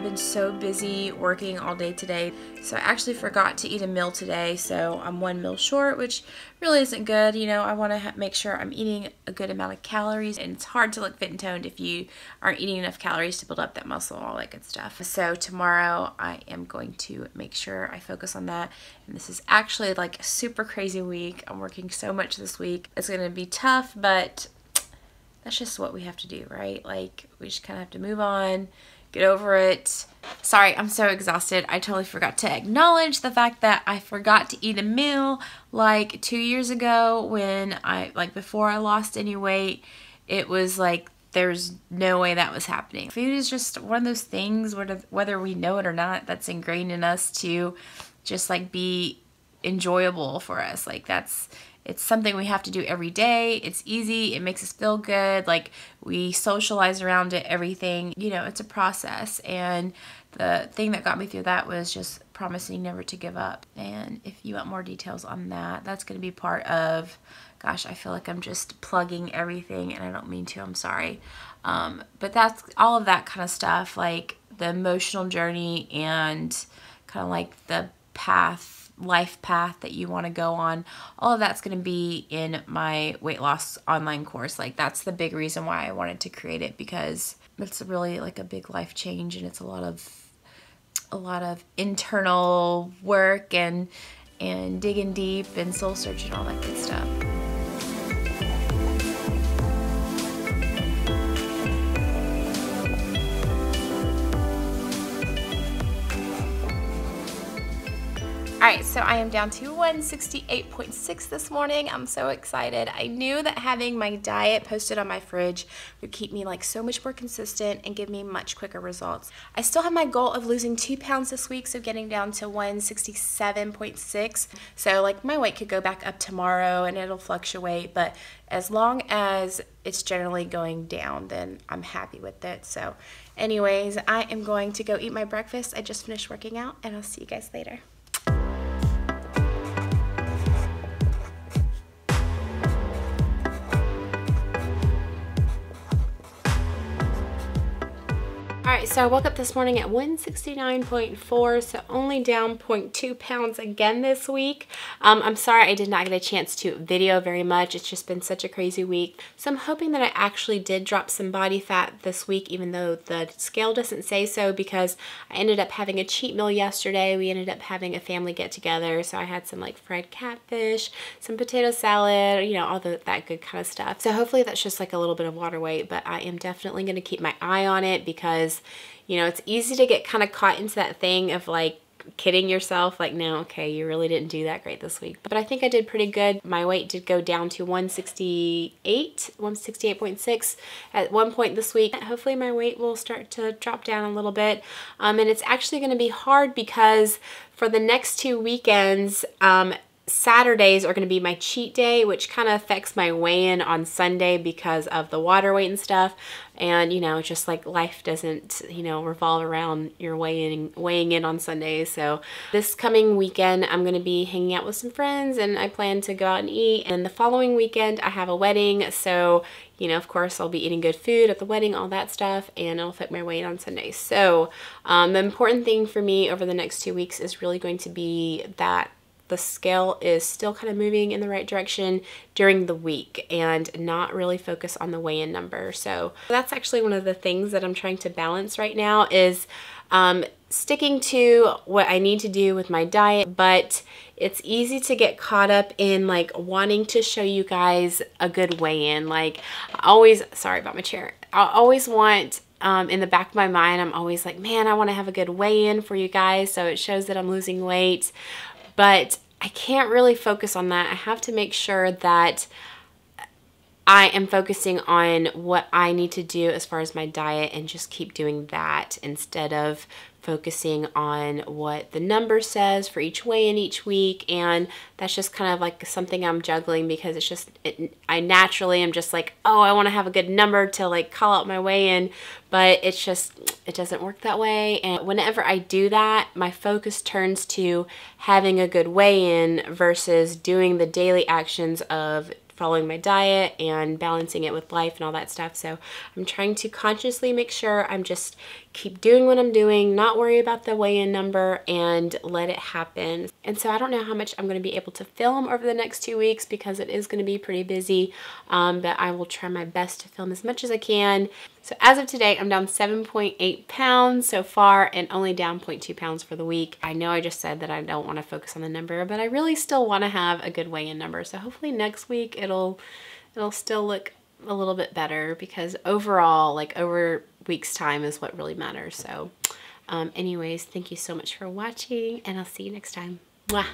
I've been so busy working all day today, so I actually forgot to eat a meal today, so I'm 1 meal short, which really isn't good. You know, I want to make sure I'm eating a good amount of calories, and it's hard to look fit and toned if you aren't eating enough calories to build up that muscle and all that good stuff. So tomorrow I am going to make sure I focus on that, and this is actually like a super crazy week. I'm working so much this week. It's going to be tough, but that's just what we have to do, right? Like, we just kind of have to move on, get over it. Sorry, I'm so exhausted. I totally forgot to acknowledge the fact that I forgot to eat a meal like 2 years ago when before I lost any weight. It was like, there's no way that was happening. Food is just one of those things, whether we know it or not, that's ingrained in us to just like be enjoyable for us. Like, it's something we have to do every day. It's easy. It makes us feel good. Like, we socialize around it, everything. You know, it's a process. And the thing that got me through that was just promising never to give up. And if you want more details on that, that's going to be part of, gosh, I feel like I'm just plugging everything, and I don't mean to. I'm sorry. But that's all of that kind of stuff, like the emotional journey and kind of like the life path that you want to go on. All of that's going to be in my weight loss online course. Like, that's the big reason why I wanted to create it, because it's really like a big life change, and it's a lot of internal work and digging deep and soul searching, all that good stuff. Alright, so I am down to 168.6 this morning. I'm so excited. I knew that having my diet posted on my fridge would keep me like so much more consistent and give me much quicker results. I still have my goal of losing 2 pounds this week, so getting down to 167.6. So like, my weight could go back up tomorrow and it'll fluctuate, but as long as it's generally going down, then I'm happy with it. So anyways, I am going to go eat my breakfast. I just finished working out, and I'll see you guys later. Alright, so I woke up this morning at 169.4, so only down 0.2 pounds again this week. I'm sorry I did not get a chance to video very much. It's just been such a crazy week. So I'm hoping that I actually did drop some body fat this week, even though the scale doesn't say so, because I ended up having a cheat meal yesterday. We ended up having a family get together, so I had some like fried catfish, some potato salad, you know, all that good kind of stuff. So hopefully that's just like a little bit of water weight, but I am definitely going to keep my eye on it, because you know, it's easy to get kind of caught into that thing of like kidding yourself, like, no, okay, you really didn't do that great this week. But I think I did pretty good. My weight did go down to 168.6 at one point this week. Hopefully my weight will start to drop down a little bit. And it's actually going to be hard, because for the next 2 weekends, Saturdays are going to be my cheat day, which kind of affects my weigh-in on Sunday because of the water weight and stuff. And, you know, just like life doesn't, you know, revolve around your weighing in on Sundays. So this coming weekend, I'm going to be hanging out with some friends, and I plan to go out and eat. And the following weekend, I have a wedding. So, you know, of course, I'll be eating good food at the wedding, all that stuff, and it'll affect my weight on Sundays. So the important thing for me over the next 2 weeks is really going to be that the scale is still kind of moving in the right direction during the week, and not really focus on the weigh-in number. So that's actually one of the things that I'm trying to balance right now, is sticking to what I need to do with my diet, but it's easy to get caught up in like wanting to show you guys a good weigh-in. Like, sorry about my chair. I always want, in the back of my mind, I'm always like, man, I want to have a good weigh-in for you guys so it shows that I'm losing weight. But I can't really focus on that. I have to make sure that I am focusing on what I need to do as far as my diet, and just keep doing that instead of focusing on what the number says for each weigh-in each week. And that's just kind of like something I'm juggling, because it's just, I naturally am just like, oh, I want to have a good number to like call out my weigh-in, but it's just, it doesn't work that way. And whenever I do that, my focus turns to having a good weigh-in versus doing the daily actions of following my diet and balancing it with life and all that stuff. So I'm trying to consciously make sure I'm just keep doing what I'm doing, not worry about the weigh-in number, and let it happen. And so I don't know how much I'm going to be able to film over the next 2 weeks because it is going to be pretty busy, but I will try my best to film as much as I can. So as of today, I'm down 7.8 pounds so far and only down 0.2 pounds for the week. I know I just said that I don't want to focus on the number, but I really still want to have a good weigh-in number. So hopefully next week it'll still look a little bit better, because overall, like over week's time is what really matters. So anyways, thank you so much for watching, and I'll see you next time. Mwah.